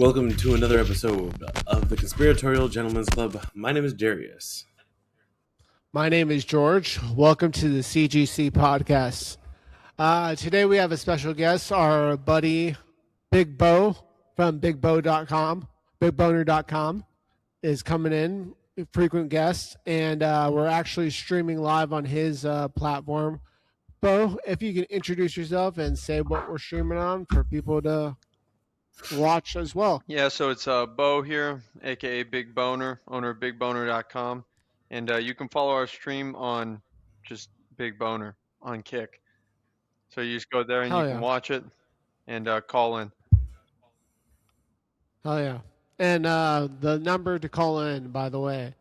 Welcome to another episode of the Conspiratorial Gentlemen's Club. My name is Darius. My name is George. Welcome to the CGC podcast. Today we have a special guest, our buddy Big Beau from BigBoner.com. BigBoner.com is coming in, a frequent guest, and we're actually streaming live on his platform. Beau, if you can introduce yourself and say what we're streaming on for people to watch as well. Yeah, so it's Beau here, aka Big Boner, owner of BigBoner.com, and you can follow our stream on just Big Boner on Kick. So you just go there and you can watch it and call in. Hell yeah! And the number to call in, by the way.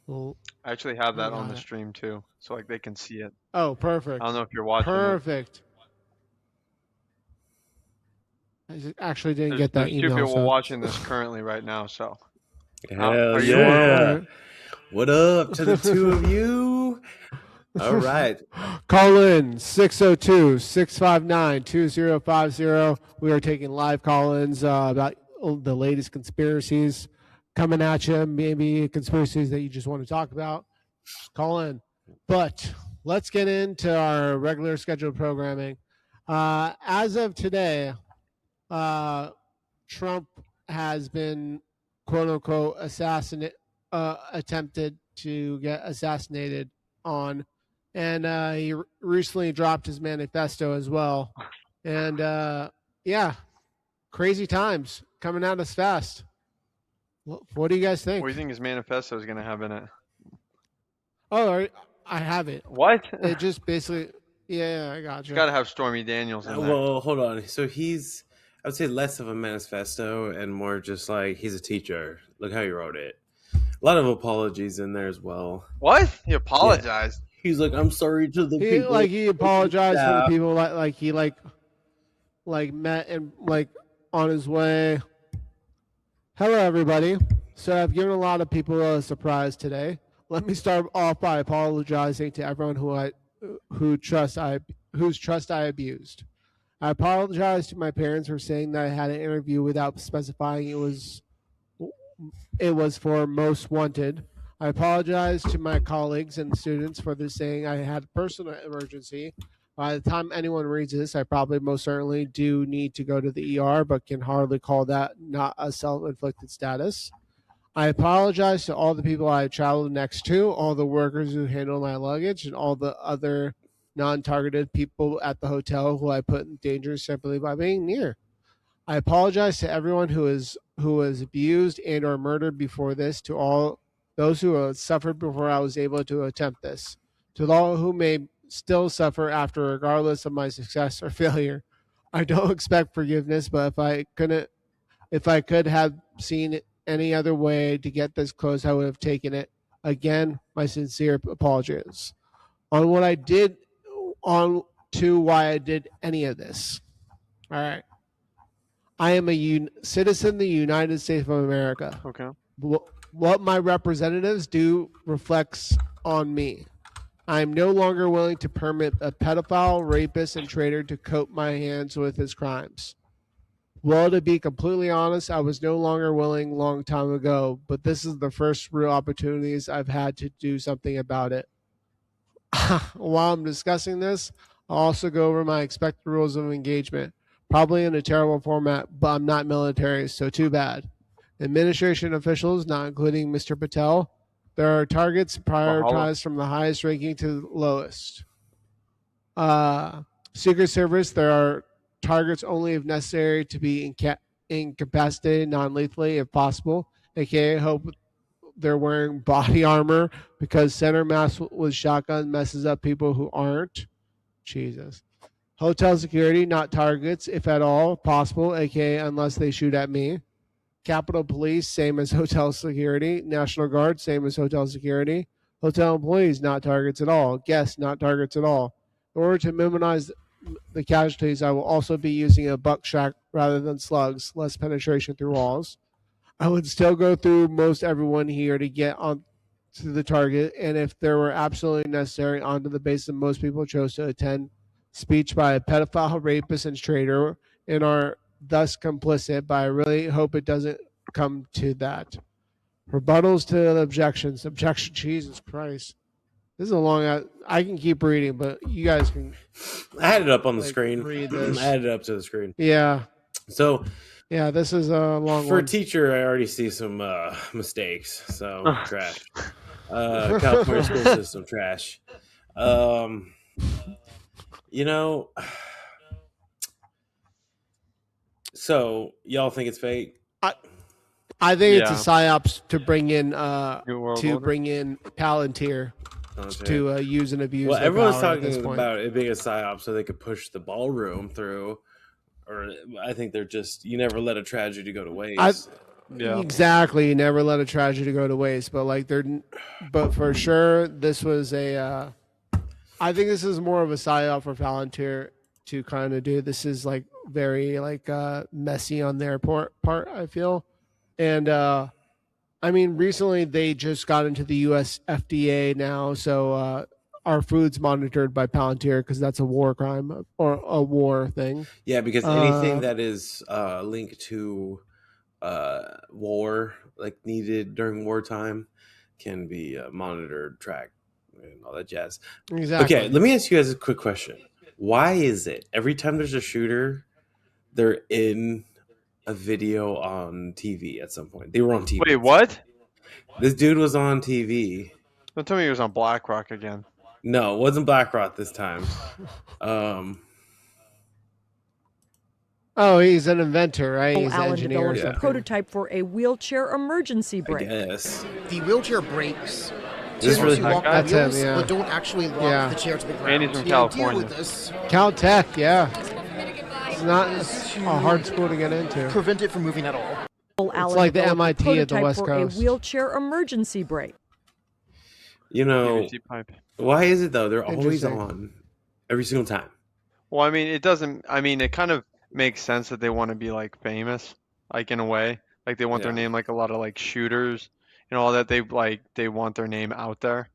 I actually have that on the stream too, so like they can see it. Oh, perfect. I don't know if you're watching. Perfect. I actually didn't get that email. There's 2 people watching this currently right now, so. Hell yeah. What up to the two of you? All right. Call in 602-659-2050. We are taking live call-ins about the latest conspiracies coming at you, maybe conspiracies that you just want to talk about. Just call in. But let's get into our regular scheduled programming. As of today, Trump has been quote unquote attempted to get assassinated on, and he recently dropped his manifesto as well. And yeah, crazy times coming at us fast. What do you guys think? What do you think his manifesto is going to have in it? Oh, I have it. What? It just basically, yeah, I got you. Got to have Stormy Daniels in there. Well, hold on. So he's, I would say, less of a manifesto and more just like he's a teacher. Look how he wrote it. A lot of apologies in there as well. What? He apologized. Yeah. He's like, I'm sorry to the people. Like he apologized for the people like he met and like on his way. Hello, everybody. So I've given a lot of people a surprise today. Let me start off by apologizing to everyone whose trust I abused. I apologize to my parents for saying that I had an interview without specifying it was for Most Wanted. I apologize to my colleagues and students for saying I had a personal emergency. By the time anyone reads this, I probably most certainly do need to go to the ER, but can hardly call that not a self-inflicted status. I apologize to all the people I traveled next to, all the workers who handled my luggage, and all the other non-targeted people at the hotel who I put in danger simply by being near. I apologize to everyone who was abused and or murdered before this, to all those who have suffered before I was able to attempt this, to all who may still suffer after, regardless of my success or failure. I don't expect forgiveness, but if I could have seen any other way to get this close, I would have taken it. Again, my sincere apologies on what I did, on to why I did any of this. All right. I am a citizen of the United States of America. Okay. What my representatives do reflects on me. I am no longer willing to permit a pedophile, rapist, and traitor to coat my hands with his crimes. Well, to be completely honest, I was no longer willing a long time ago, but this is the first real opportunities I've had to do something about it. While I'm discussing this, I'll also go over my expected rules of engagement, probably in a terrible format, but I'm not military, so too bad. Administration officials, not including Mr. Patel, there are targets prioritized from the highest ranking to the lowest. Secret Service, there are targets only if necessary to be incapacitated non-lethally if possible, aka hope they're wearing body armor because center mass with shotgun messes up people who aren't. Jesus. Hotel security, not targets if at all possible, aka unless they shoot at me. Capitol Police, same as hotel security. National Guard, same as hotel security. Hotel employees, not targets at all. Guests, not targets at all. In order to minimize the casualties, I will also be using a buckshot rather than slugs, less penetration through walls. I would still go through most everyone here to get on to the target, and if there were absolutely necessary, onto the basis most people chose to attend speech by a pedophile, rapist, and traitor in our thus complicit, but I really hope it doesn't come to that. Rebuttals to the objections. Objection. Jesus Christ. This is a long. I can keep reading, but you guys can. I had it up on the screen. Read this. I had it up to the screen. Yeah. So yeah, this is a long for one. a teacher, I already see some mistakes. So trash. California school system trash. So y'all think it's fake? I think it's a psyops to bring in Palantir to use and abuse. Well, everyone's talking about it being a psyop so they could push the ballroom through. Or I think they're just you never let a tragedy go to waste. Exactly, you never let a tragedy go to waste. But but for sure, this was a. I think this is more of a psyop for Palantir to kind of do. This is like very messy on their part. I feel, and I mean, recently they just got into the U.S. FDA now, so our food's monitored by Palantir because that's a war crime or a war thing. Yeah, because anything that is linked to war, like needed during wartime, can be monitored, tracked, and all that jazz. Exactly. Okay, let me ask you guys a quick question. Why is it every time there's a shooter, they're in a video on TV at some point? They were on TV. Wait, what? This dude was on TV. Don't tell me he was on BlackRock again. No, it wasn't BlackRock this time. Oh, he's an inventor, right? He's an Allen engineer. developed a prototype for a wheelchair emergency brake. I guess. The wheelchair brakes This really lock the That's wheels, him, yeah. but don't actually lock the chair to the ground. And he's from The California. idea with this, Caltech, yeah. It's not a hard school to get into. prevent it from moving at all. Allen like the developed a MIT of the prototype West for Coast. a wheelchair emergency brake. PVC pipe. Why is it though? They're always Interesting. on every single time. Well, I mean, it doesn't. I mean, it kind of makes sense that they want to be like famous, like in a way, like they want their name, like a lot of like shooters and all that. They want their name out there.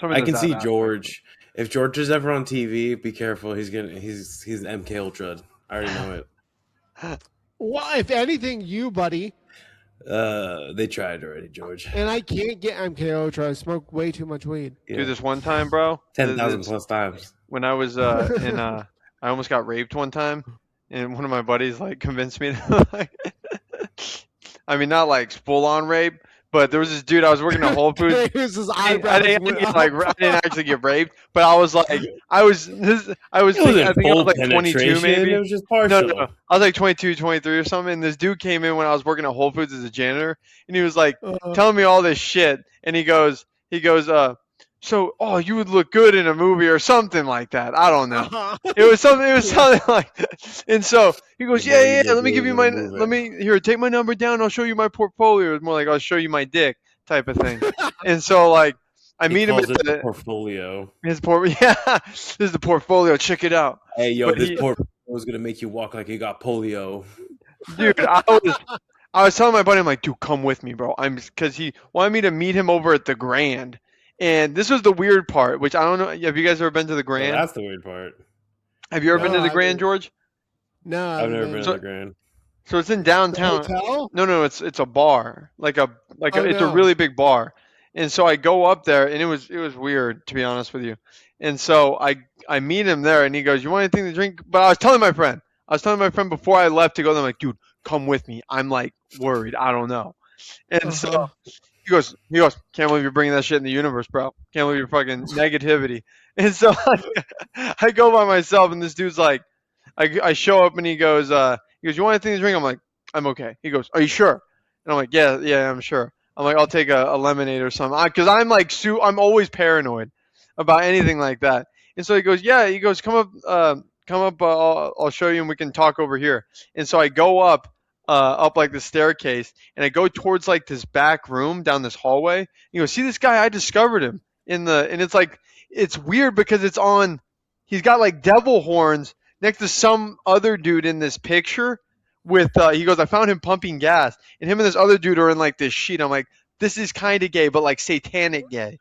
I can see George. If George is ever on TV, be careful. He's MKUltra. I already know it. Well, if anything, you, buddy. They tried already, George. And I can't get MKUltra. I smoke way too much weed. Yeah. Dude, this one time, bro. 10,000 plus times. When I was I almost got raped one time, and one of my buddies like convinced me to like, I mean, not like full on rape, but there was this dude I was working at Whole Foods. I didn't actually get raped, but I was like, I think I was like 22 maybe. It was just partial. No, I was like 22, 23 or something. And this dude came in when I was working at Whole Foods as a janitor, and he was like telling me all this shit, and he goes, so, you would look good in a movie or something like that. I don't know. It was something like that. And so he goes, yeah. Let me give you take my number down. I'll show you my portfolio. It's more like I'll show you my dick type of thing. And so like I meet him at the portfolio. This is the portfolio. Check it out. Hey, yo, this portfolio is gonna make you walk like you got polio. Dude, I was telling my buddy, I'm like, dude, come with me, bro. Because he wanted me to meet him over at the Grand. And this was the weird part, which I don't know. Have you guys ever been to the Grand? That's the weird part. Have you ever been to the Grand, George? No, I've never been to the Grand. So it's in downtown. Hotel? No, it's a bar, it's a really big bar. And so I go up there, and it was weird, to be honest with you. And so I meet him there, and he goes, "You want anything to drink?" But I was telling my friend before I left to go. I'm like, "Dude, come with me. I'm like worried. I don't know." And so he goes, "Can't believe you're bringing that shit in the universe, bro. Can't believe your fucking negativity." And so I go by myself, and this dude's like, I show up, and he goes, "You want anything to drink?" I'm like, "I'm okay." He goes, "Are you sure?" And I'm like, "Yeah, I'm sure." I'm like, "I'll take a lemonade or something," because I'm like, I'm always paranoid about anything like that. And so he goes, "Yeah." He goes, "Come up. I'll show you, and we can talk over here." And so I go up like the staircase, and I go towards like this back room down this hallway. He goes, "See this guy? I discovered him and it's like, it's weird because he's got like devil horns next to some other dude in this picture with, he goes, "I found him pumping gas," and him and this other dude are in like this sheet. I'm like, this is kind of gay, but like satanic gay.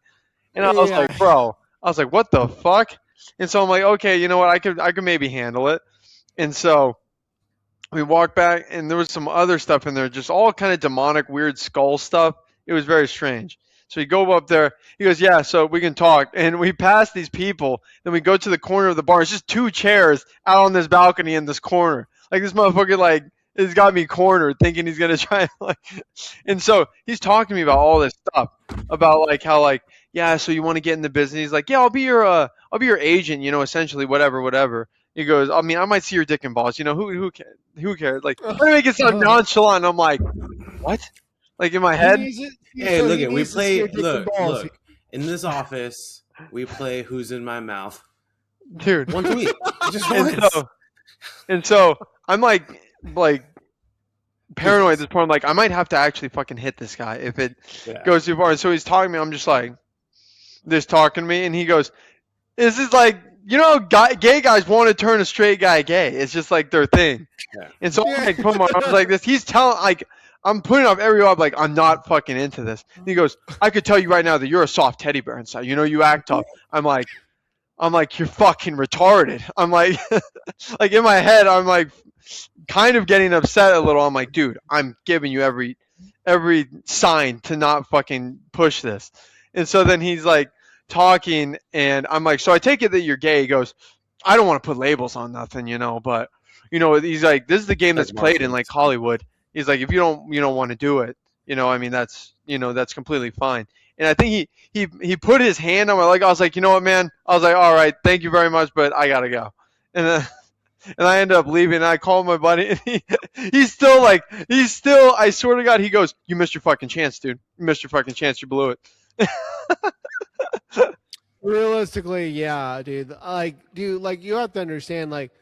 And I was like, bro, what the fuck? And so I'm like, okay, you know what? I could maybe handle it. And so We walked back, and there was some other stuff in there, just all kind of demonic, weird skull stuff. It was very strange. So we go up there. He goes, "Yeah, so we can talk." And we pass these people. Then we go to the corner of the bar. It's just 2 chairs out on this balcony in this corner. Like this motherfucker, like has got me cornered, thinking he's gonna try. Like, and so he's talking to me about all this stuff, about like how like yeah, so you want to get in the business? He's like, yeah, I'll be your agent. You know, essentially, whatever. He goes, I mean, I might see your dick and balls. You know, who cares? Like, let me make it sound nonchalant. I'm like, what? Like in my head. Hey, look at we play. Look. In this office, we play Who's in My Mouth, dude. Once a week, just once. And so I'm like paranoid at this point. I'm like, I might have to actually fucking hit this guy if it goes too far. And so he's talking to me. I'm just like, this talking to me, and he goes, "This is like." You know, gay guys want to turn a straight guy gay. It's just like their thing. Yeah. And so I'm like, come on. I was like this. He's telling, like, I'm putting off every job, like, I'm not fucking into this. And he goes, I could tell you right now that you're a soft teddy bear inside. You know, you act tough. I'm like, you're fucking retarded. I'm like, like in my head, I'm like, kind of getting upset a little. I'm like, dude, I'm giving you every sign to not fucking push this. And so then he's like, talking, and I'm like, so I take it that you're gay. He goes, I don't want to put labels on nothing, you know, but you know, he's like, this is the game that's played in like Hollywood. He's like, if you don't want to do it, you know, I mean, that's, you know, that's completely fine. And I think he put his hand on my leg. I was like, you know what, man? I was like, all right, thank you very much, but I gotta go. And then and I ended up leaving, and I called my buddy, and he's still, I swear to God, he goes, you missed your fucking chance, dude. You missed your fucking chance. You blew it. Realistically, yeah, dude. Like you have to understand, like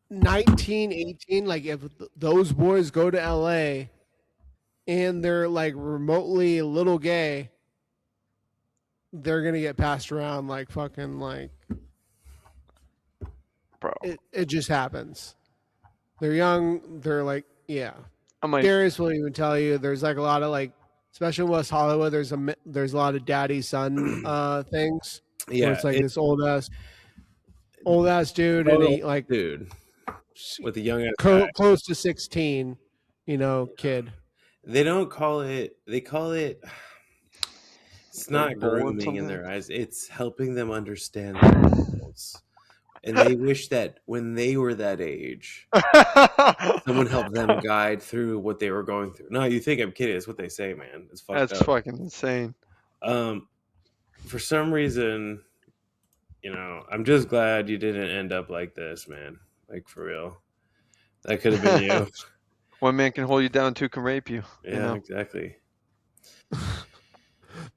1918, like if those boys go to LA and they're like remotely a little gay, they're gonna get passed around like fucking like, bro. It just happens. They're young. They're like, yeah. I'm like, Darius will even tell you there's like a lot of like, especially in West Hollywood, there's a lot of daddy son things. Yeah, it's like this old ass dude, and he like dude with a young ass close to 16, you know, kid. They don't call it. They call it. It's not grooming in their eyes. It's helping them understand themselves. And they wish that when they were that age, someone helped them guide through what they were going through. No, you think I'm kidding. It's what they say, man. It's fucked up. That's fucking insane. For some reason, you know, I'm just glad you didn't end up like this, man. Like, for real. That could have been you. One man can hold you down, two can rape you. Yeah, you know? Exactly.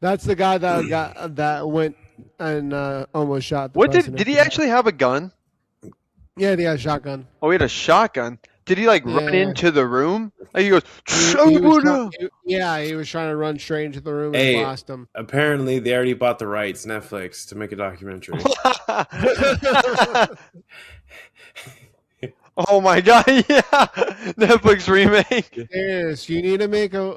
That's the guy that went and almost shot the What president. did he actually have a gun? Yeah, he had a shotgun. Oh, he had a shotgun. Did he like run into the room? Like he goes, he was trying to run straight into the room and blast him. Apparently, they already bought the rights, Netflix, to make a documentary. Oh my god! Yeah, Netflix remake. Yes, you need to make a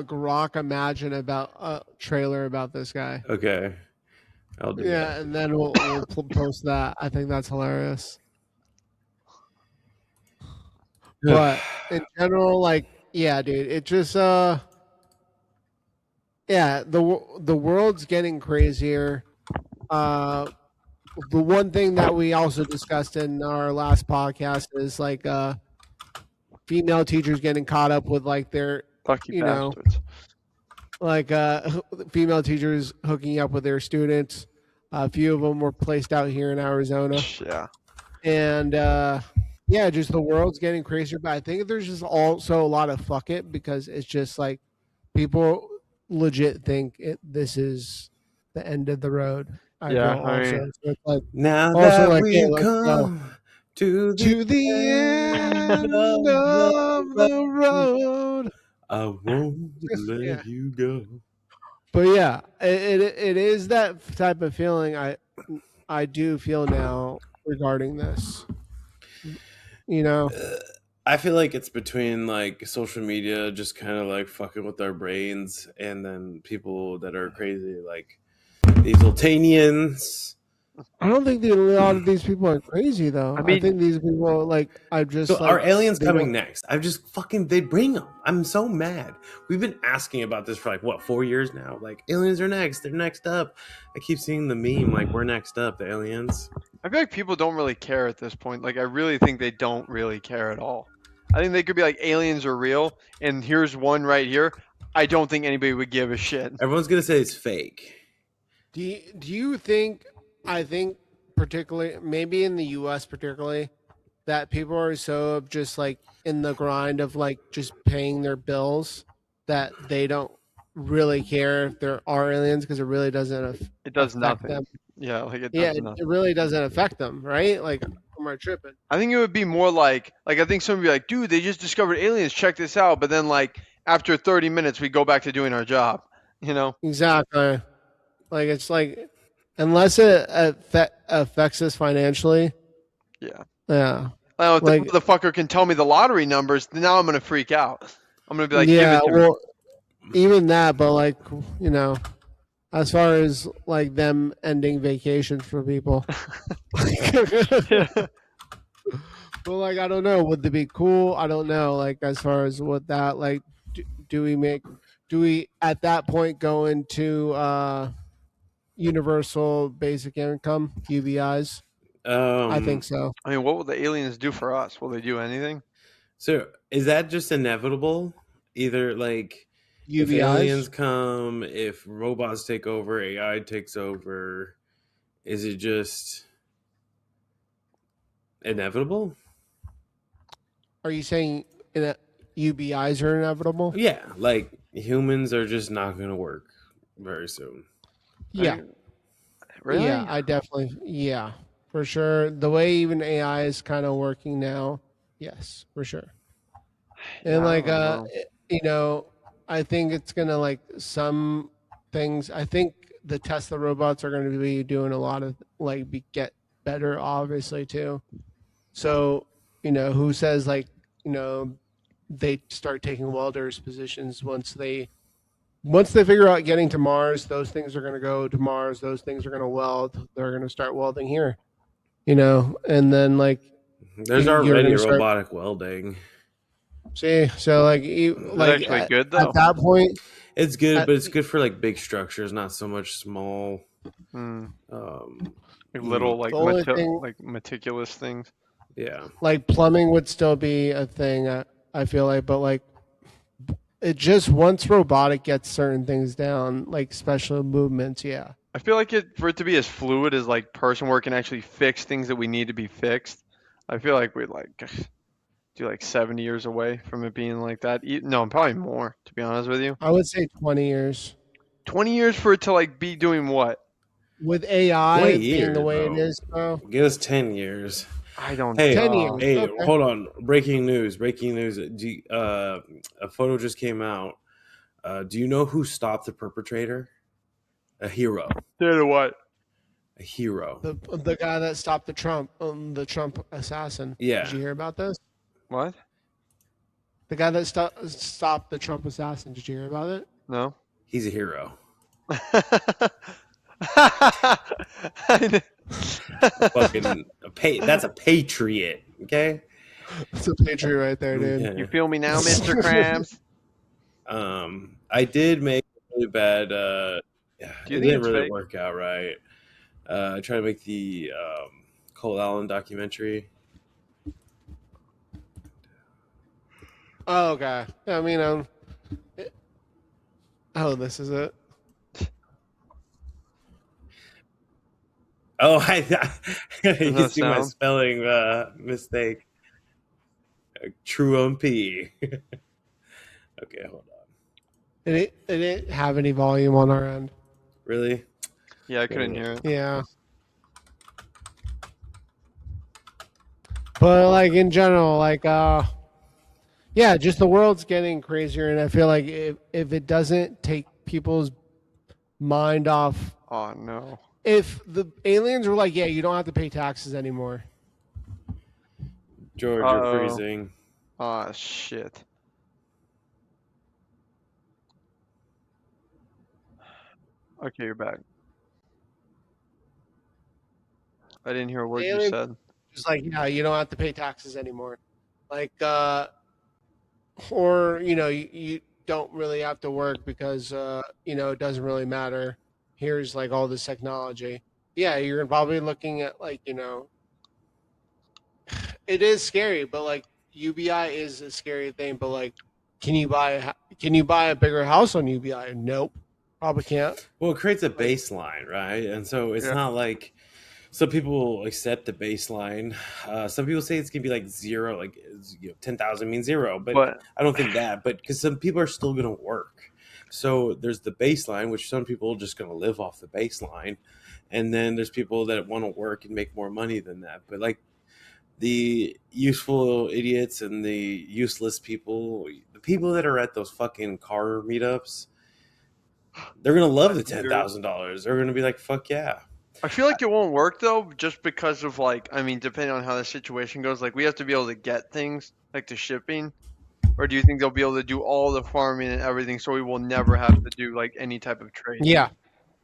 Grok Imagine about a trailer about this guy. Okay, I'll do that. Yeah, and then we'll post that. I think that's hilarious. But in general, like, yeah, dude, it just yeah, the world's getting crazier. The one thing that we also discussed in our last podcast is like female teachers getting caught up with like their like female teachers hooking up with their students. A few of them were placed out here in Arizona. Yeah. And yeah, just the world's getting crazier. But I think there's just also a lot of fuck it, because it's just like people legit think this is the end of the road. I mean, so it's like, now that like, we've come to the end of the road, I won't let you go. But yeah, it is that type of feeling I do feel now regarding this. You know, I feel like it's between like social media just kind of like fucking with our brains, and then people that are crazy like these Altanians I don't think that a lot of these people are crazy though. I I mean- think these people are just So are aliens they coming don't- next? I've just fucking they bring them. I'm so mad. We've been asking about this for like what 4 years now. Like aliens are next. They're next up. I keep seeing the meme like we're next up. The aliens. I feel like people don't really care at this point. Like I really think they don't really care at all. I think they could be like aliens are real, and here's one right here. I don't think anybody would give a shit. Everyone's gonna say it's fake. Do you think? I think particularly, maybe in the U.S. particularly, that people are so just like in the grind of like just paying their bills that they don't really care if there are aliens because it really doesn't It does affect nothing. them. Yeah, like it Yeah, does nothing. it really doesn't affect them, right? Like, am I tripping? I think it would be more like I think somebody would be like, dude, they just discovered aliens. Check this out. But then like after 30 minutes, we go back to doing our job. You know? Exactly. Like it's like unless it affects us financially. Yeah. Yeah. If Like- the motherfucker can tell me the lottery numbers, then now I'm gonna freak out. I'm gonna be like, yeah, give it to me. well, even that, but like as far as like them ending vacations for people. But like I don't know, would they be cool? I don't know. Like as far as what that like, do we at that point go into universal basic income UBIs? I think so. I mean, what will the aliens do for us? Will they do anything? So is that just inevitable? Either like if UBIs? aliens come, if robots take over, AI takes over, is it just inevitable? Are you saying UBIs are inevitable? Yeah, like humans are just not going to work very soon. Yeah. Really? Yeah, I definitely. Yeah, for sure. The way even AI is kind of working now. Yes, for sure. And Yeah, I like, don't know. I think it's gonna like some things. I think the Tesla robots are going to be doing a lot of like get better, obviously too. So who says like they start taking welders positions once they figure out getting to Mars, those things are going to go to Mars. Those things are going to weld. They're going to start welding here, and then like There's you're already gonna start- robotic welding. see. So like actually good, though? at that point, It's good, At- but it's good for like big structures, not so much small. Hmm. Um, Like little like The only thing- like meticulous things. yeah, like plumbing would still be a thing. I feel like, but like it just once robotic gets certain things down, like special movements. Yeah. I feel like for it to be as fluid as like person work can actually fix things that we need to be fixed. I feel like we'd like do like 70 years away from it being like that. No, probably more, to be honest with you. I would say 20 years. 20 years for it to like be doing what? With AI 20 being the years, way bro. it is, bro. give us 10 years. I don't Hey, 10 know. years. hey, Okay. hold on! Breaking news! A photo just came out. Do you know who stopped the perpetrator? A hero. Did what? A hero. The guy that stopped the Trump assassin. Yeah. Did you hear about this? What? The guy that stopped the Trump assassin. Did you hear about it? No. He's a hero. Fucking that's a patriot. Okay. It's a patriot right there, dude. Yeah. You feel me now, Mr. Krabs? I did make a really bad. Yeah, Do you it think didn't it's really fake? work out right. I tried to make the Cole Allen documentary. Oh, okay. I mean, this is it. Oh, you that see my sound? spelling mistake. True P. Okay, hold on. It didn't have any volume on our end. Really? Yeah, I couldn't hear it. Yeah. But like in general, like yeah, just the world's getting crazier, and I feel like if it doesn't take people's mind off, Oh no. if the aliens were like, yeah, you don't have to pay taxes anymore. George, Uh-oh. you're freezing. Oh shit. Okay, you're back. I didn't hear a word The you alien said. was like, yeah, you don't have to pay taxes anymore. Like, or you don't really have to work because it doesn't really matter. Here's like all this technology. Yeah, you're probably looking at like it is scary, but like UBI is a scary thing. But like, can you buy a bigger house on UBI? Nope, probably can't. Well, it creates a Like, baseline, right? And so it's Yeah. not like some people accept the baseline. Some people say it's gonna be like zero, like 10,000 means zero, but I don't think that. But because some people are still gonna work, so there's the baseline, which some people are just gonna live off the baseline, and then there's people that want to work and make more money than that. But like the useful idiots and the useless people, the people that are at those fucking car meetups, they're gonna love the $10,000. They're gonna be like, "Fuck yeah!" I feel like it won't work though, just because of like, I mean, depending on how the situation goes, like we have to be able to get things like the shipping, or do you think they'll be able to do all the farming and everything, so we will never have to do like any type of trade? yeah,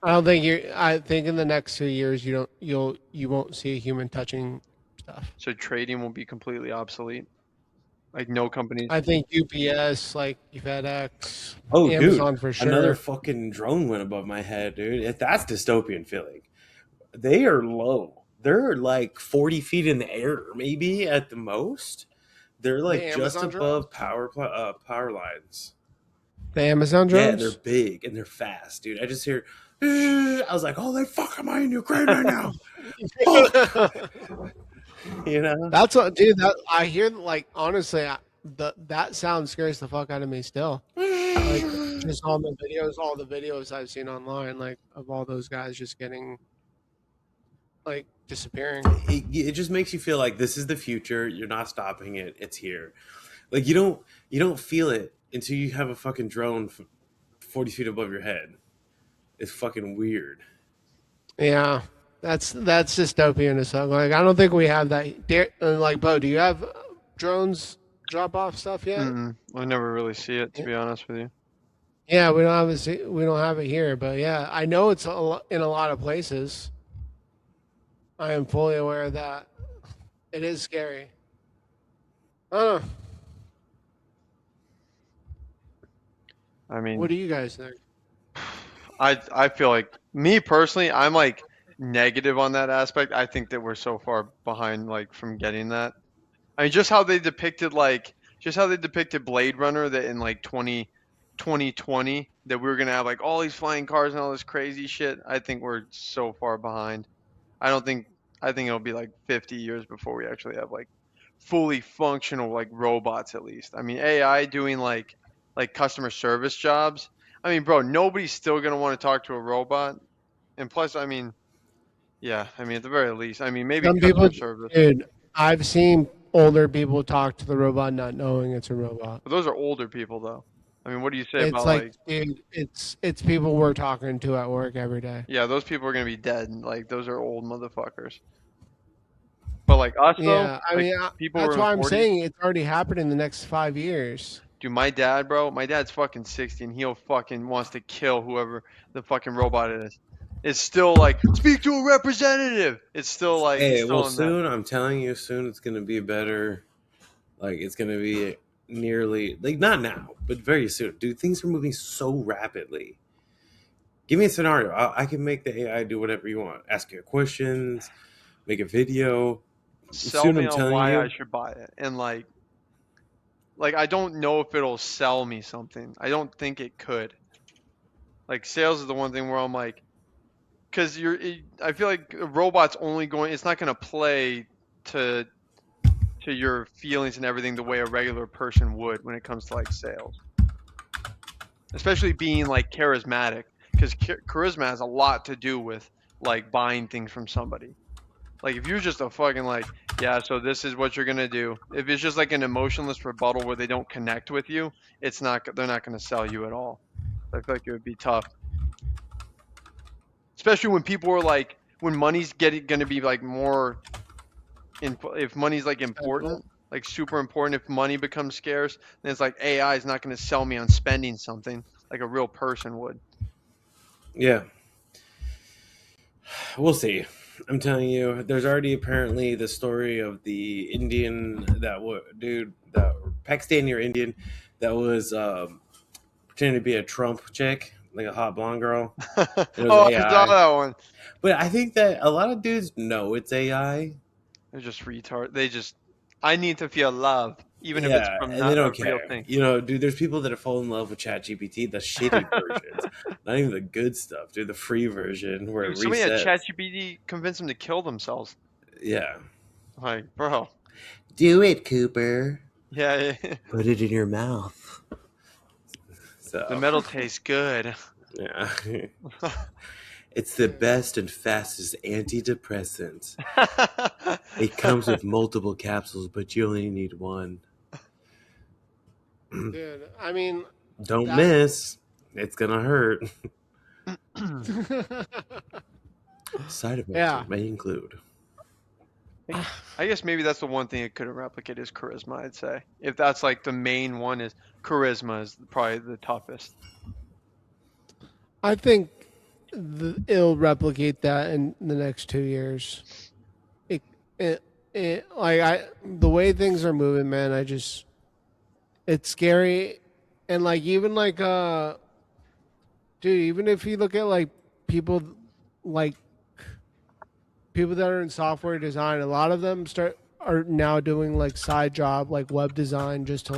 I don't think you. I think in the next 2 years, you won't see a human touching stuff. So trading will be completely obsolete. Like no companies. I think UPS, like FedEx, Oh, Amazon dude, for sure. another fucking drone went above my head, dude. That's dystopian feeling. They are low. They're like 40 feet in the air, maybe at the most. They're like just Amazon above power lines. The Amazon Yeah, drones. they're big and they're fast, dude. I just hear. I was like, "Holy fuck, am I in Ukraine right now?" That's what, dude. That I hear. Like honestly, that sound scares the fuck out of me still. Like just all the videos I've seen online, like of all those guys just getting like disappearing. It just makes you feel like this is the future. You're not stopping it. It's here. Like you don't feel it until you have a fucking drone 40 feet above your head. It's fucking weird. Yeah, that's dystopian as fuck. Like I don't think we have that. Like Beau, do you have drones drop off stuff yet? I never really see it, to be honest with you. Yeah, we don't have it here, but yeah, I know it's in a lot of places. I am fully aware of that. It is scary. I don't know. I mean, What do you guys think? I feel like me personally, I'm like negative on that aspect. I think that we're so far behind like from getting that. I mean, just how they depicted Blade Runner that in like 2020 that we were gonna have like all these flying cars and all this crazy shit. I think we're so far behind. I think it'll be like 50 years before we actually have like fully functional like robots at least. I mean, AI doing like customer service jobs. I mean, bro, nobody's still gonna want to talk to a robot. And plus, I mean, yeah, I mean at the very least, I mean maybe Some customer people, service. dude, I've seen older people talk to the robot not knowing it's a robot. But those are older people though. I mean, what do you say It's about like, dude, it's people we're talking to at work every day. Yeah, those people are gonna be dead. Like those are old motherfuckers. But like us though, Yeah, I like mean, people that's who why are I'm 40. saying it's already happened in the next 5 years. Dude, my dad, bro, my dad's fucking 60 and he'll fucking wants to kill whoever the fucking robot is. It's still like speak to a representative. It's still like Hey, he's still well, in that. soon I'm telling you, soon it's gonna be better. Like it's gonna be nearly like not now, but very soon, dude. Things are moving so rapidly. Give me a scenario. I can make the AI do whatever you want. Ask you questions, make a video. Sell Soon me I'm on telling why you. I should buy it. And like I don't know if it'll sell me something. I don't think it could. Like sales is the one thing where I'm like, because I feel like a robot's only going. It's not going to play to your feelings and everything the way a regular person would when it comes to like sales, especially being like charismatic, because charisma has a lot to do with like buying things from somebody. Like if you're just a fucking like, yeah, so this is what you're gonna do. If it's just like an emotionless rebuttal where they don't connect with you, they're not gonna sell you at all. I feel like it would be tough, especially when people are like, when money's gonna be like more, if money's like important, like super important. If money becomes scarce, then it's like AI is not gonna sell me on spending something like a real person would. Yeah, we'll see. I'm telling you, there's already apparently the story of the Indian that Pakistani or Indian that was pretending to be a Trump chick, like a hot blonde girl. It was Oh, I saw AI. that one. But I think that a lot of dudes know it's AI. They're just retard. They just. I need to feel love, even if it's Yeah, from and they not a don't real care. thing. You know, dude, there's people that fall in love with ChatGPT, the shitty versions, not even the good stuff, dude. The free version where it Dude, somebody at resets. ChatGPT convinced them to kill themselves. Yeah. Like, bro. Do it, Cooper. Yeah, yeah. Put it in your mouth. The So, metal tastes good. yeah. It's the best and fastest antidepressant. It comes with multiple capsules, but you only need one. Dude, I mean, Don't that. miss. It's gonna hurt. Side effects Yeah. may include. I guess maybe that's the one thing it couldn't replicate is charisma, I'd say. If that's like the main one, is charisma is probably the toughest. I think it'll replicate that in the next 2 years. The way things are moving, man. It's scary, and like even like dude, even if you look at like people, like people that are in software design, a lot of them are now doing like side job like web design just to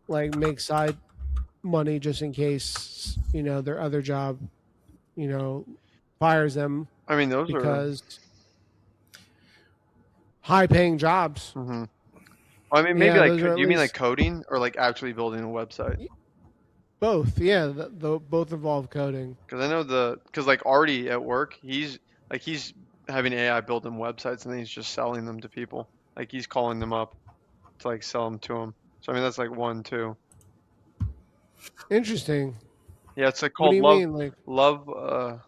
like make side money just in case their other job fires them I mean, those are. because high paying jobs. Mm-hmm. I mean, maybe Yeah, like. those are Do at you mean like least coding or like actually building a website? both. Yeah, both involve coding. Because I know because like Artie at work, he's having AI build him websites and then he's just selling them to people. Like he's calling them up to like sell them to them. So I mean, that's like one, two. Interesting. Yeah, it's like What do called you mean? Like, love.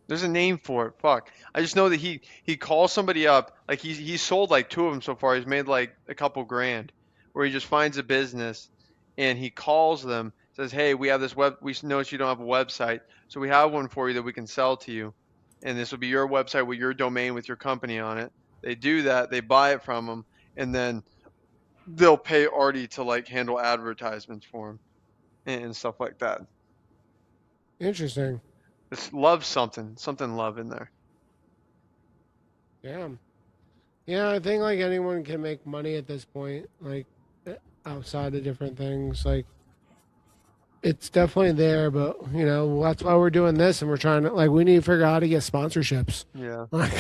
There's a name for it. Fuck. I just know that he calls somebody up. Like he's sold like two of them so far. He's made like a couple grand. Where he just finds a business, and he calls them. Says, "Hey, we have this web. We notice you don't have a website, so we have one for you that we can sell to you, and this will be your website with your domain with your company on it." They do that. They buy it from him, and then they'll pay Artie to like handle advertisements for him and stuff like that. interesting. It's love something love in there. Yeah. Yeah, I think like anyone can make money at this point, like outside of different things. Like it's definitely there, but that's why we're doing this, and we're trying to we need to figure out how to get sponsorships. Yeah. Like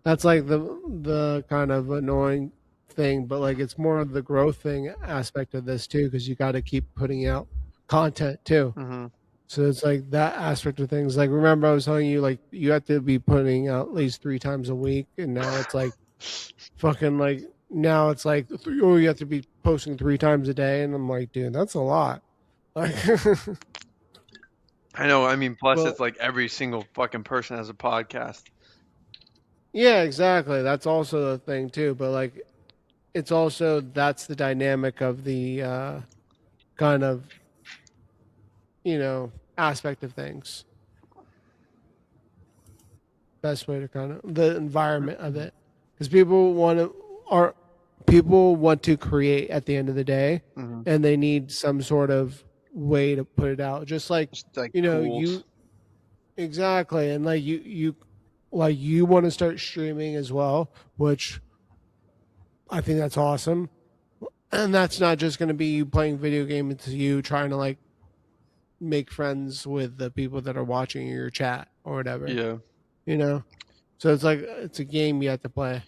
that's like the kind of annoying thing, but like it's more of the growth thing aspect of this too, because you got to keep putting out content too. Mm-hmm. So it's like that aspect of things. Like remember I was telling you like you have to be putting out at least 3 times a week, and now it's like fucking like now it's like you have to be posting 3 times a day, and I'm like, dude, that's a lot. Like, I know. I mean, plus well, it's like every single fucking person has a podcast. yeah, exactly. That's also the thing too. But like, it's also that's the dynamic of the kind of aspect of things. Best way to kind of the environment of it, because people want to create at the end of the day, Mm-hmm. and they need some sort of way to put it out. Just like Just like you tools. exactly, and like you want to start streaming as well, which I think that's awesome. And that's not just going to be you playing video games. It's you trying to like make friends with the people that are watching your chat or whatever. Yeah. So it's like it's a game you have to play.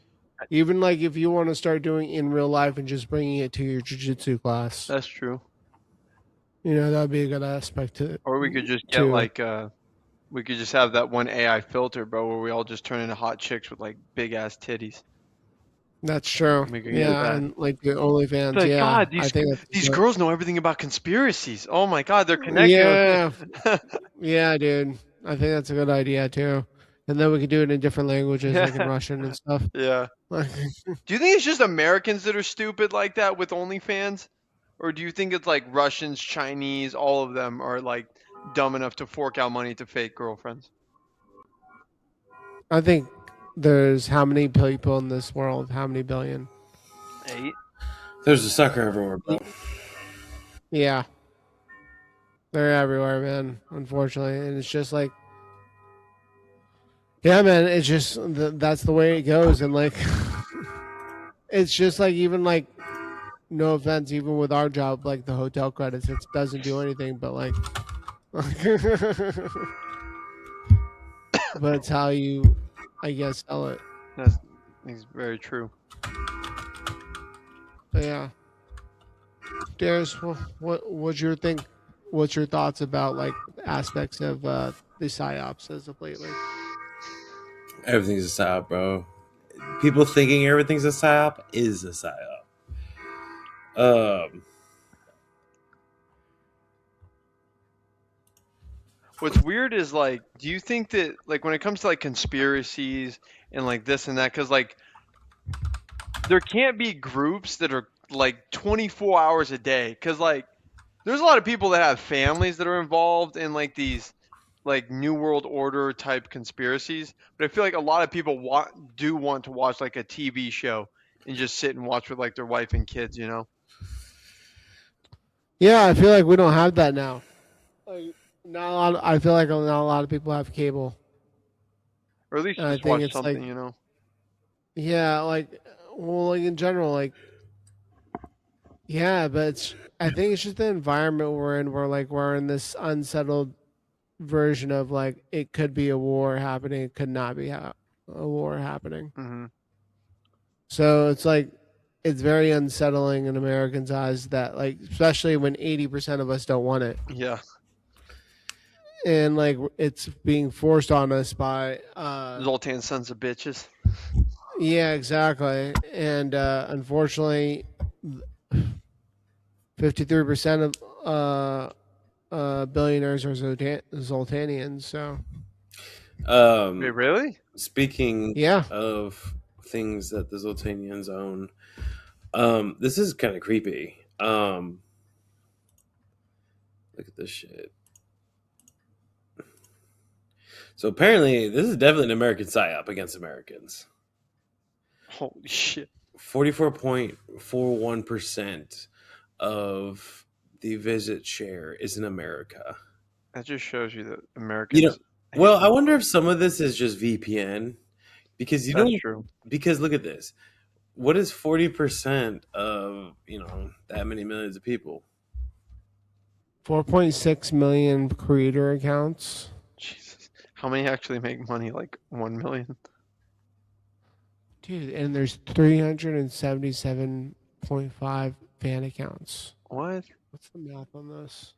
Even like if you want to start doing in real life and just bringing it to your jiu-jitsu class, That's true. that'd be a good aspect to it. Or we could just get like we could just have that one AI filter, bro, where we all just turn into hot chicks with like big ass titties. That's true. We could get Yeah, that. and like the OnlyFans. Like, Yeah, God, I think these girls know everything about conspiracies. Oh my God, they're connected. Yeah, yeah, dude. I think that's a good idea too. And then we could do it in different languages, like in Russian and stuff. Yeah. Like, Do you think it's just Americans that are stupid like that with OnlyFans? Or do you think it's like Russians, Chinese, all of them are like dumb enough to fork out money to fake girlfriends? I think there's how many people in this world? How many billion? 8. There's a sucker everywhere, bro. Yeah. They're everywhere, man, unfortunately. And it's just like, yeah, man, it's just, that's the way it goes. And like, it's just like, even like, no offense, even with our job, like the hotel credits, it doesn't do anything but like, but it's how you, I guess, sell it. That's very true. But yeah. Darius, what's your think? What's your thoughts about like aspects of the psyops as of lately? Everything's a psyop, bro. People thinking everything's a psyop is a psyop. What's weird is like, do you think that like when it comes to like conspiracies and like this and that, because like there can't be groups that are like 24 hours a day, because like there's a lot of people that have families that are involved in like these like New World Order type conspiracies, but I feel like a lot of people want to watch like a TV show and just sit and watch with like their wife and kids, you know? Yeah, I feel like we don't have that now. Like, not a lot. I feel like not a lot of people have cable, or at least and just watch something, you know? Yeah, like, well, like in general, like, yeah, but I think it's just the environment we're in. We're in this unsettled version of like it could be a war happening, it could not be a war happening. Mm-hmm. So it's like it's very unsettling in Americans' eyes that like, especially when 80% of us don't want it. Yeah. And like it's being forced on us by Zoltan sons of bitches. Yeah, exactly. And unfortunately 53% of billionaires are Zoltanians. So Wait, really? Speaking yeah. of things that the Zoltanians own, this is kind of creepy. Look at this shit. So apparently, this is definitely an American psyop against Americans. Holy shit. 44.41% of the visit share is in America. That just shows you that Americans. Well, I wonder if some of this is just VPN, because That's true. Because look at this. What is 40% of that many millions of people? 4.6 million creator accounts. Jesus, how many actually make money? Like 1 million. Dude, and there's 377.5 fan accounts. What? What's the math on this?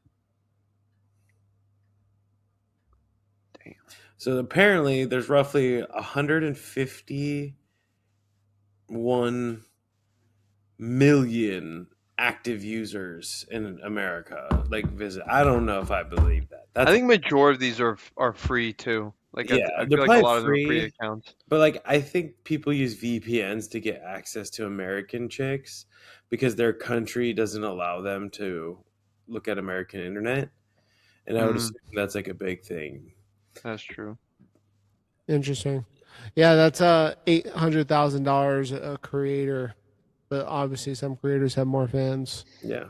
Damn. So apparently there's roughly 151 million active users in America. Like visit. I don't know if I believe that. I think majority of these are free too. Like yeah, I they're feel like a lot of them are free accounts. But like I think people use VPNs to get access to American chicks because their country doesn't allow them to look at American internet. And I would assume that's like a big thing. That's true. Interesting. Yeah, that's $800,000 a creator, but obviously some creators have more fans. Yeah.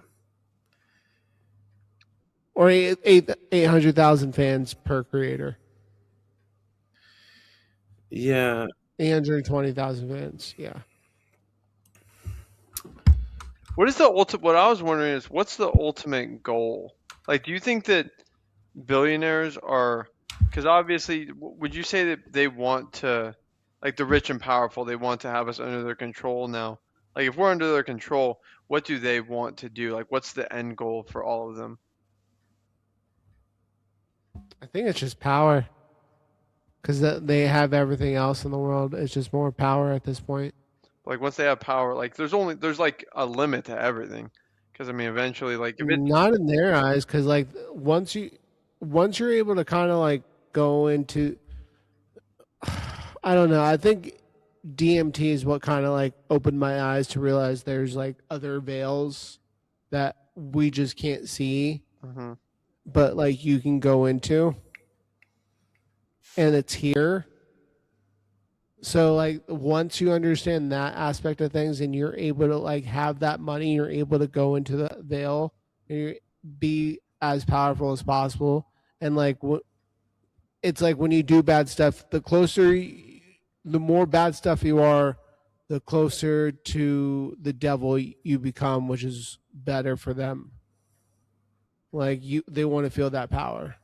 Or 800,000 fans per creator. Yeah. 820,000 fans. Yeah. What is the ultimate? What I was wondering is, what's the ultimate goal? Like, do you think that billionaires are? Because obviously, would you say that they want to, like the rich and powerful, they want to have us under their control now? Like, if we're under their control, what do they want to do? Like, what's the end goal for all of them? I think it's just power. Because they have everything else in the world. It's just more power at this point. Like once they have power, like there's like a limit to everything. Because I mean, eventually, like if it's not in their eyes, because like once you're able to kind of like go into, I don't know. I think DMT is what kind of like opened my eyes to realize there's like other veils that we just can't see, but like you can go into, and it's here. So like once you understand that aspect of things and you're able to like have that money, you're able to go into the veil and be as powerful as possible. And like it's like when you do bad stuff, the more bad stuff you are, the closer to the devil you become, which is better for them. Like they want to feel that power,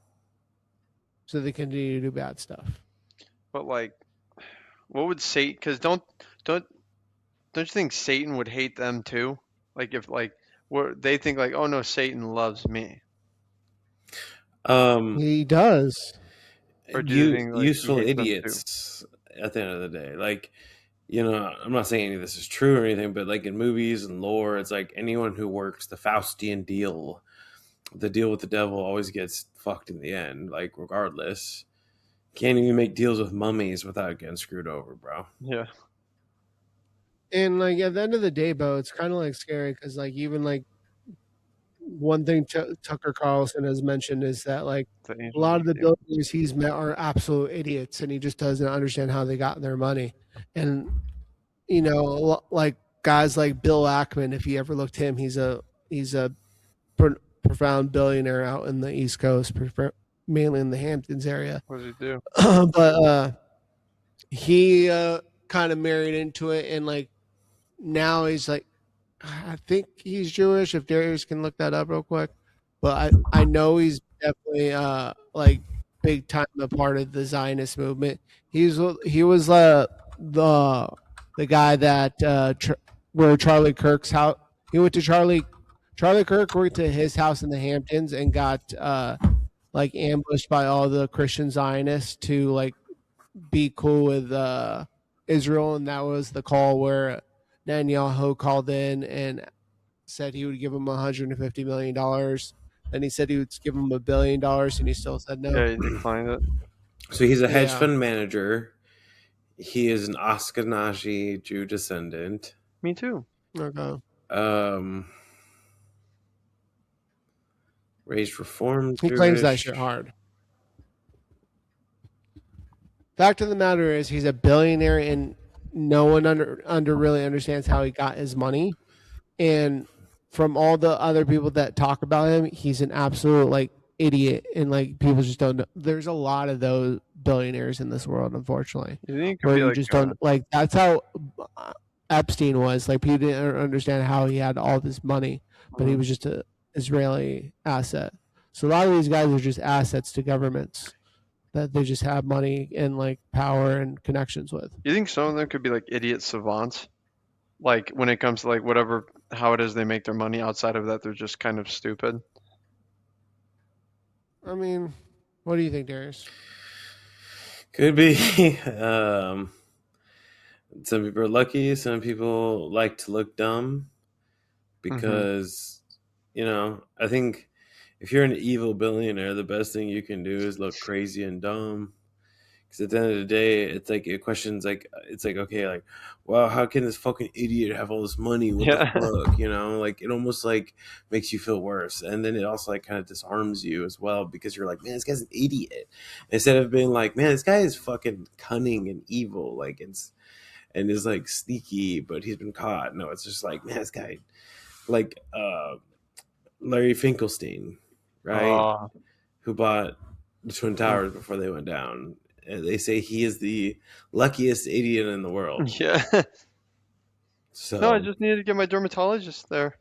so they continue to do bad stuff. But like, what would Satan? Because don't you think Satan would hate them too? Like if like they think like, oh no, Satan loves me. He does. Or do you You think like he useful hates them too? idiots at the end of the day. Like, you know, I'm not saying any of this is true or anything, but like in movies and lore, it's like anyone who works the Faustian deal, the deal with the devil, always gets fucked in the end, like regardless. Can't even make deals with mummies without getting screwed over, bro. Yeah. And like at the end of the day, Beau, it's kind of like scary because like even like one thing Tucker Carlson has mentioned is that like a lot of the billionaires he's met are absolute idiots, and he just doesn't understand how they got their money. And you know, like guys like Bill Ackman, if you ever looked him, he's a profound billionaire out in the East Coast, mainly in the Hamptons area. What does he do? But he kind of married into it, and like now he's like, I think he's Jewish. If Darius can look that up real quick, but I know he's definitely like big time a part of the Zionist movement. He was the guy that where Charlie Kirk's house. He went to Charlie Kirk went to his house in the Hamptons and got like ambushed by all the Christian Zionists to like be cool with Israel, and that was the call where Netanyahu called in and said he would give him $150 million. Then he said he would give him $1 billion, and he still said no. Yeah, he declined it. So he's a hedge fund manager. He is an Ashkenazi Jew descendant. Me too. Okay. Raised Reformed. He claims that shit hard. Fact of the matter is, he's a billionaire, and no one under really understands how he got his money. And from all the other people that talk about him, he's an absolute like idiot, and like people just don't know. There's a lot of those billionaires in this world, unfortunately, where you just don't like. That's how Epstein was. Like people didn't understand how he had all this money, but he was just an Israeli asset. So a lot of these guys are just assets to governments that they just have money and like power and connections with. You think some of them could be like idiot savants? Like when it comes to like whatever, how it is they make their money, outside of that, they're just kind of stupid. I mean, what do you think, Darius? Could be. Some people are lucky. Some people like to look dumb because, you know, I think if you're an evil billionaire, the best thing you can do is look crazy and dumb. Because at the end of the day, it's like it questions like it's like, okay, like, wow, how can this fucking idiot have all this money? What the fuck? You know, like it almost like makes you feel worse, and then it also like kind of disarms you as well because you're like, man, this guy's an idiot. Instead of being like, man, this guy is fucking cunning and evil, like it's and is like sneaky, but he's been caught. No, it's just like, man, this guy, like Larry Finkelstein, right? Who bought the Twin Towers before they went down. And they say he is the luckiest idiot in the world. Yeah. So no, I just needed to get my dermatologist there.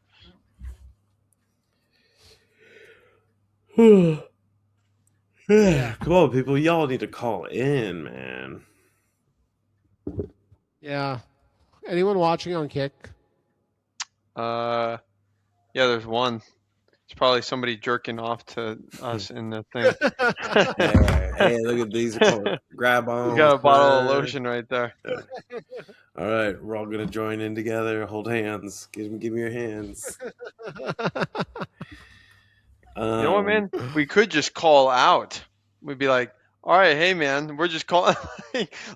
Yeah, come on, people. Y'all need to call in, man. Yeah. Anyone watching on Kick? Yeah, there's one. It's probably somebody jerking off to us in the thing. Hey, look at these. Grab on. You got a bottle of lotion right there. All right, we're all gonna join in together. Hold hands. Give me your hands. You know what, man? We could just call out. We'd be like, "All right, hey, man, we're just calling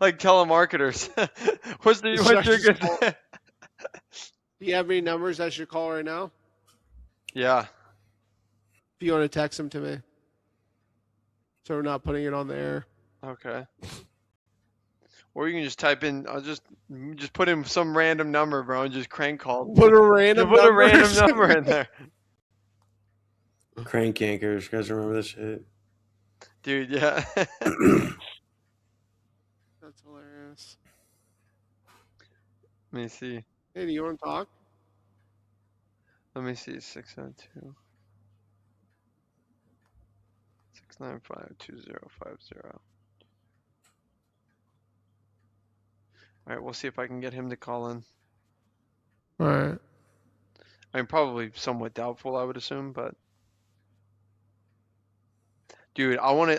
like telemarketers. what's your good?" Do you have any numbers I should call right now? Yeah. If you want to text them to me, so we're not putting it on the air. Okay. Or you can just type in. I'll just put in some random number, bro, and just crank call. Put a random Put a number. random number in there. Crank yankers. You guys remember this shit? Dude, yeah. That's hilarious. Let me see. Hey, do you want to talk? Let me see. 602 695 2050. All right, we'll see if I can get him to call in. All right. I mean, probably somewhat doubtful, I would assume, but dude, I want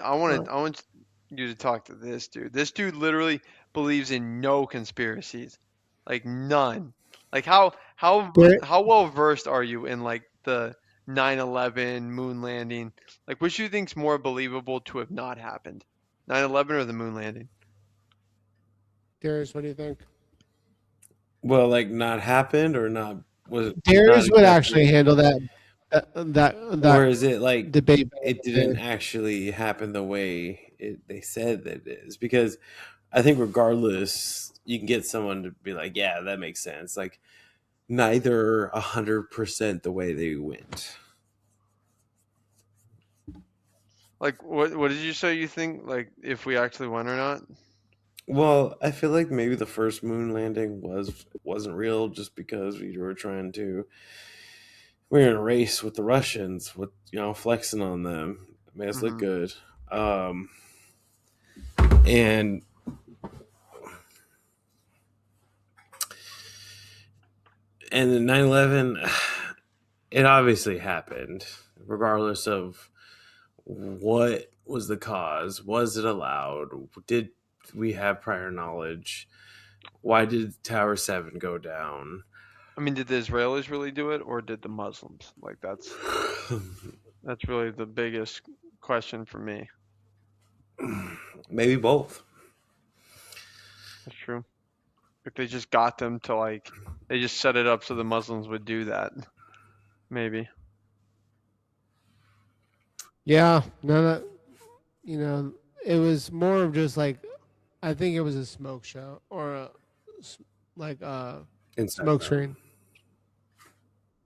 you to talk to this dude. This dude literally believes in no conspiracies, like none. Like how well versed are you in like the 9/11 moon landing? Like, which do you think's more believable to have not happened, 9/11 or the moon landing? Darius, what do you think? Well, like not happened or not was Darius not would exactly, actually handle that or is it like debate. it didn't actually happen the way they said that it is? Because I think regardless, you can get someone to be like, yeah, that makes sense. Like neither 100% the way they went. Like, what did you say you think? Like, if we actually went or not? Well, I feel like maybe the first moon landing wasn't real just because we were in a race with the Russians with flexing on them, made us look good. And the 9/11, it obviously happened regardless of what was the cause. Was it allowed? Did we have prior knowledge? Why did Tower 7 go down? I mean, did the Israelis really do it, or did the Muslims? Like, that's really the biggest question for me. Maybe both. That's true. If they just got them to, like, they just set it up so the Muslims would do that. Maybe. Yeah, no, it was more of just like, I think it was a smoke show or a smoke screen.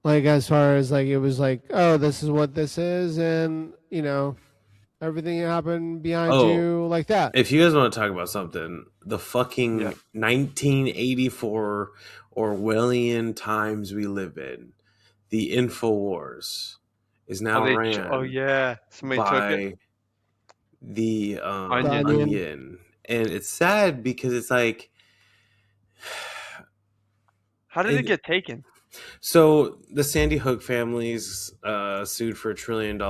Like as far as like it was like, oh, this is what this is, and everything happened behind you like that. If you guys want to talk about something, the fucking 1984 Orwellian times we live in, the InfoWars is now ran. Oh yeah, somebody took it. The Onion, and it's sad because it's like, how did it get taken? So the Sandy Hook families sued for $1 trillion,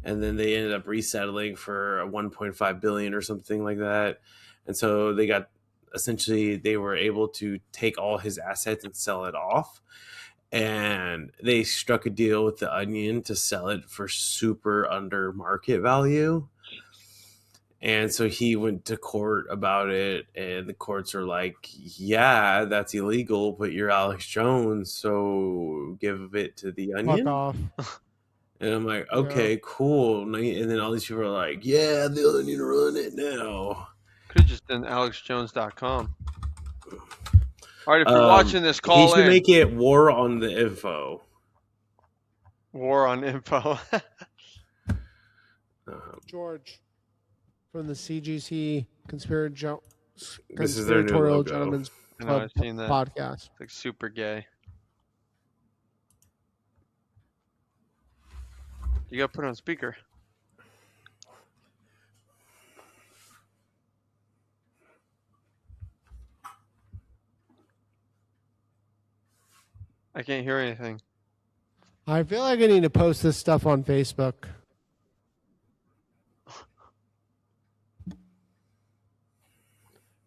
and then they ended up resettling for $1.5 billion or something like that. And so they were able to take all his assets and sell it off. And they struck a deal with the Onion to sell it for super under market value. And so he went to court about it, and the courts are like, yeah, that's illegal, but you're Alex Jones, so give it to the Onion. Fuck off. And I'm like, okay, cool. And then all these people are like, yeah, the Onion run it now. Could have just done alexjones.com. All right, if you're watching this, call in. He should make it War on the Info. War on Info. George. From the CGC Conspiratorial Gentlemen's Club podcast. It's like super gay. You got to put it on speaker. I can't hear anything. I feel like I need to post this stuff on Facebook.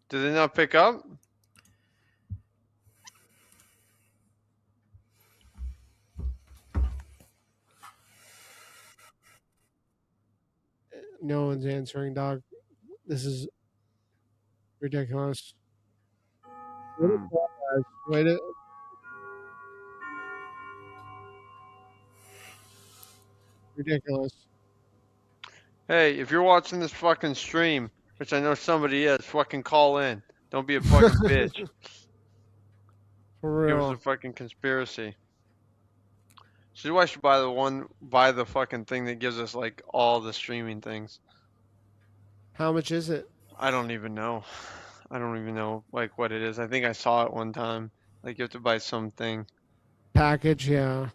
Did it not pick up? No one's answering, dog. This is ridiculous. Wait a... Ridiculous. Hey, if you're watching this fucking stream, Which I know somebody is. Fucking call in. Don't be a fucking bitch. For Give us a real. fucking conspiracy. So I should buy the fucking thing that gives us like all the streaming things. How much is it? I don't even know. I don't even know like what it is. I think I saw it one time. Like you have to buy something Package, yeah.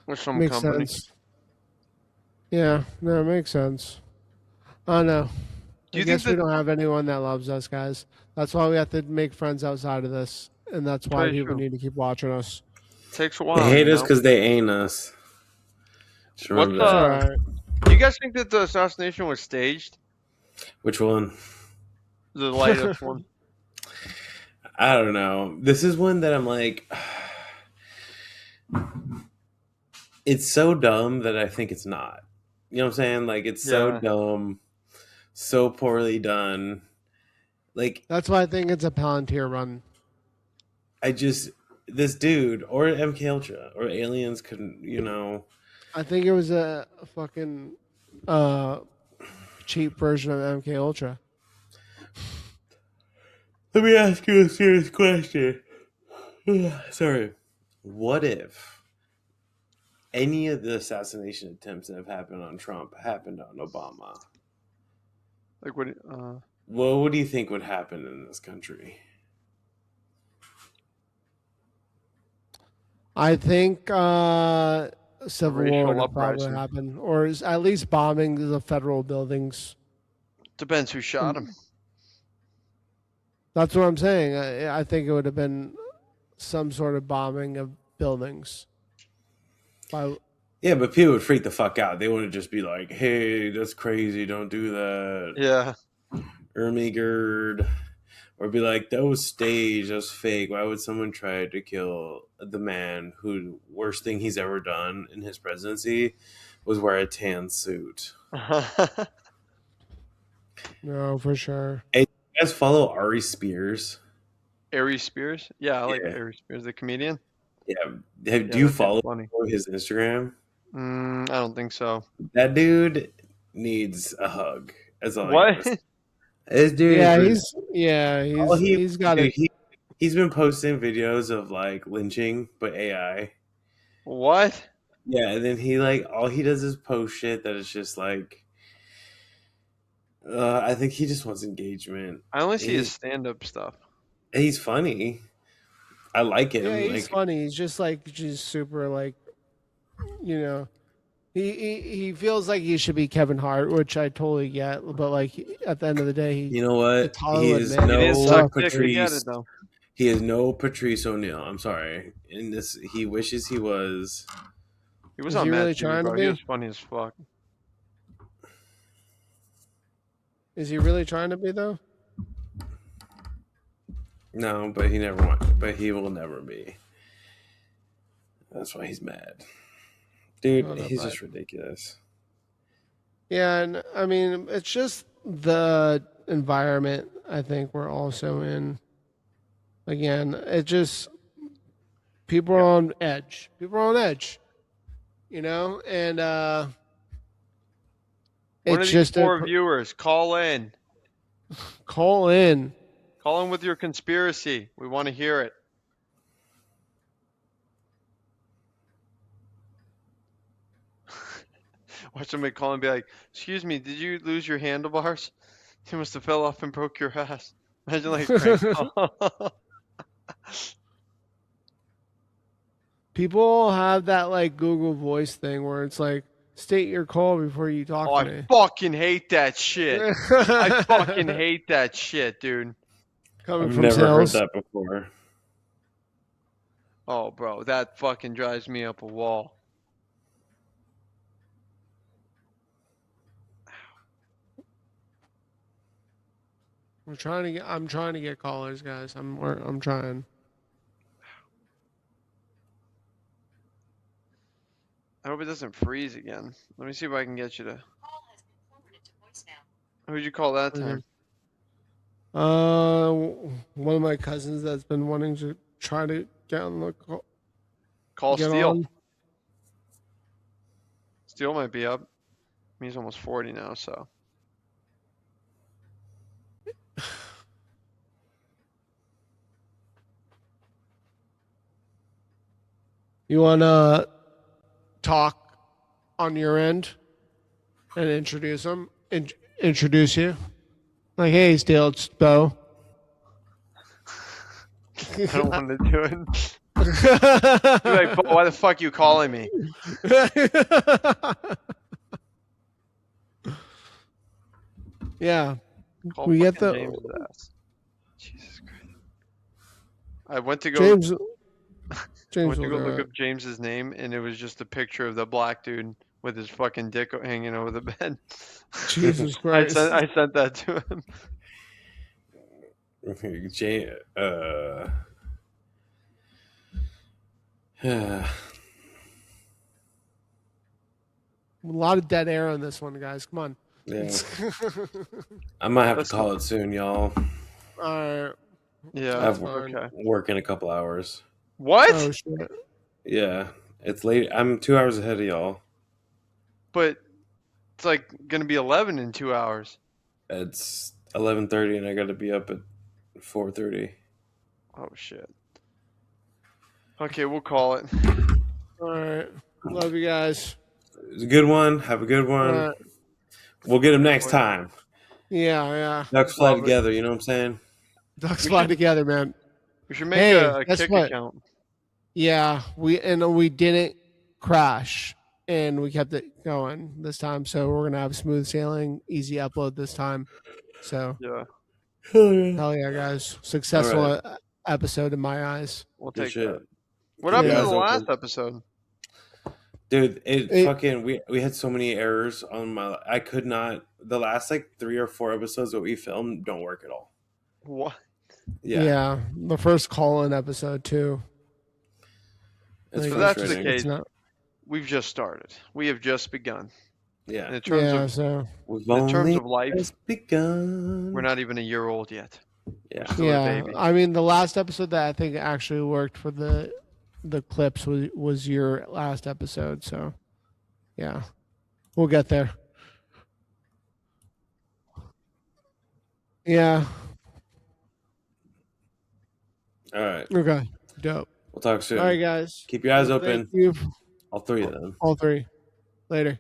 with some Makes company. sense. Yeah, no, it makes sense. Oh no. Do I you think guess we that don't have anyone that loves us, guys. That's why we have to make friends outside of this. And that's why Very people true. need to keep watching us. Takes a They while, hate you us know? because they ain't us. Just What's remember It's that. alright. do you guys think that the assassination was staged? Which one? The latest one. I don't know. This is one that I'm like, it's so dumb that I think it's not. You know what I'm saying? Like, it's so Yeah. dumb, so poorly done. Like, That's why I think it's a Palantir run. this dude or MKUltra or aliens couldn't, I think it was a fucking cheap version of MK Ultra. Let me ask you a serious question. Sorry. What if any of the assassination attempts that have happened on Trump happened on Obama? Like what? What do you think would happen in this country? I think civil war racial would probably uprising. happen, or at least bombing the federal buildings. Depends who shot him. That's what I'm saying. I think it would have been some sort of bombing of buildings. Yeah, but people would freak the fuck out. They wouldn't just be like, "Hey, that's crazy. Don't do that." Yeah. Ermigerd. Or be like, that was staged, that was fake. Why would someone try to kill the man who worst thing he's ever done in his presidency was wear a tan suit? No, for sure. Hey, you guys follow Ari Spears? Ari Spears? Yeah, I like Yeah. Ari Spears, the comedian. Yeah. Do Yeah, you that dude's follow funny. his Instagram? I don't think so. That dude needs a hug. That's all I What? gotta say. This dude He's got it. He's been posting videos of like lynching, but AI. What? Yeah, and then he like all he does is post shit that is just like I think he just wants engagement. I only see his stand-up stuff. He's funny. I like him. Yeah, he's like, funny. He's just super like, you know, he feels like he should be Kevin Hart, which I totally get. But like at the end of the day, you know what? it's Hollywood, He is man. He didn't no suck dick to get Patrice. it, though. He is no Patrice O'Neal. I'm sorry. In this, he wishes he was. He was Is on he Mad really TV, trying to bro. He be? was funny as fuck. Is he really trying to be though? No, but he never won. But he will never be. That's why he's mad, dude. No, He's but- just ridiculous. Yeah, and I mean, it's just the environment I think we're also in. Again, it just people are on edge. People are on edge. You know, and One of it's these just poor viewers, call in. call in. Call in with your conspiracy. We want to hear it. Watch somebody call and be like, "Excuse me, did you lose your handlebars? You must have fell off and broke your ass." Imagine like a prank call. People have that like Google Voice thing where it's like state your call before you talk Oh, to I me. fucking hate that shit. I fucking hate that shit, dude. Coming I've from never sales. heard that before. Oh, bro, that fucking drives me up a wall. I'm trying to get callers, guys. I'm trying. I hope it doesn't freeze again. Let me see if I can get you to. Who'd you call that time? One of my cousins that's been wanting to try to get on the call. Call Get Steele. on. Steele might be up. He's almost 40 now, so. You want to talk on your end and introduce them? Introduce you? Like, hey, Steele, it's Beau. I don't want to do it. You're like, but why the fuck you calling me? Yeah. Call We get fucking the James' ass. Jesus Christ. I went to go. James. I James went to will go do look it. up James's name, and it was just a picture of the black dude with his fucking dick hanging over the bed. Jesus I Christ. sent that to him. A lot of dead air on this one, guys. Come on. Yeah. I might have to Listen. call it soon, y'all. All right. Yeah. I have Okay. work in a couple hours. What? Oh shit. Yeah, it's late. I'm 2 hours ahead of y'all. But it's like gonna be 11 in 2 hours. It's 11:30, and I got to be up at 4:30. Oh shit. Okay, we'll call it. All right. Love you guys. It's a good one. Have a good one. We'll get them next time. Yeah. Ducks fly Love it. together. You know what I'm saying? Ducks We fly should- together, man. We should make Hey, a guess kick what? account. Yeah, we didn't crash, and we kept it going this time. So we're gonna have smooth sailing, easy upload this time. So Yeah, hell yeah, guys! Successful All episode in my eyes. we'll Good take shit. that. What Keep happened your to eyes the open. last episode? Dude, It- fucking we had so many errors on my. I could not. The last like 3 or 4 episodes that we filmed don't work at all. What? Yeah, the first call-in episode too. It's Like, So that's the frustrating. case. It's not. We've just started. We have just begun. Yeah, In terms Yeah, of so we've in terms only of life, just begun. we're not even a year old yet. Yeah, Still a yeah. baby. I mean, the last episode that I think actually worked for the clips was your last episode. So yeah, we'll get there. Yeah. all right. Okay. Dope. We'll talk soon. All right, guys. Keep your eyes Well, open. Thank you, All 3 of them. all three. Later.